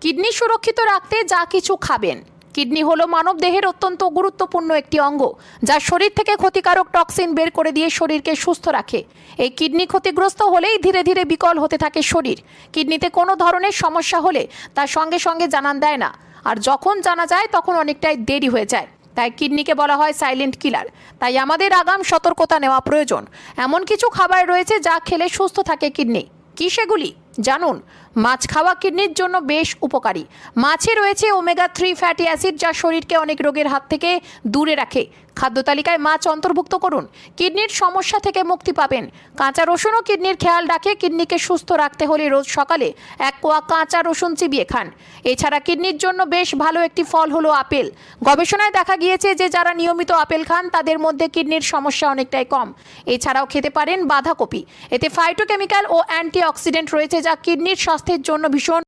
Kidney সুরক্ষিত রাখতে যা কিছু খাবেন। কিডনি হলো মানবদেহের অত্যন্ত গুরুত্বপূর্ণ একটি অঙ্গ, যা শরীর থেকে ক্ষতিকারক টক্সিন বের করে দিয়ে শরীরকে সুস্থ রাখে। এই কিডনি ক্ষতিগ্রস্ত হলেই ধীরে ধীরে বিকল হতে থাকে শরীর। কিডনিতে কোনো ধরনের সমস্যা হলে তার সঙ্গে সঙ্গে জানান দেয় না, আর যখন জানা যায় তখন অনেকটাই দেরি হয়ে যায়। তাই কিডনিকে বলা হয় সাইলেন্ট কিলার। তাই আমাদের আগাম সতর্কতা নেওয়া প্রয়োজন। এমন কিছু খাবার রয়েছে যা খেলে সুস্থ থাকে কিডনি। কি সেগুলি জানুন। মাছ খাওয়া কিডনির জন্য বেশ উপকারী। মাছে রয়েছে ওমেগা-3 ফ্যাটি অ্যাসিড, যা শরীরকে অনেক রোগের হাত থেকে দূরে রাখে। খাদ্য তালিকায় মাছ অন্তর্ভুক্ত করুন, কিডনির সমস্যা থেকে মুক্তি পাবেন। কাঁচা রসুনও কিডনির খেয়াল রাখে। কিডনিকে সুস্থ রাখতে হলে রোজ সকালে 1 কোয়া কাঁচা রসুন চিবিয়ে খান। এছাড়া কিডনির জন্য বেশ ভালো একটি ফল হলো আপেল। গবেষণায় দেখা গিয়েছে যে যারা নিয়মিত আপেল খান তাদের মধ্যে কিডনির সমস্যা অনেকটাই কম। এছাড়াও খেতে পারেন বাঁধাকপি। এতে ফাইটোকেমিক্যাল ও অ্যান্টিঅক্সিডেন্ট রয়েছে, যা কিডনির স্বাস্থ্যের জন্য ভীষণ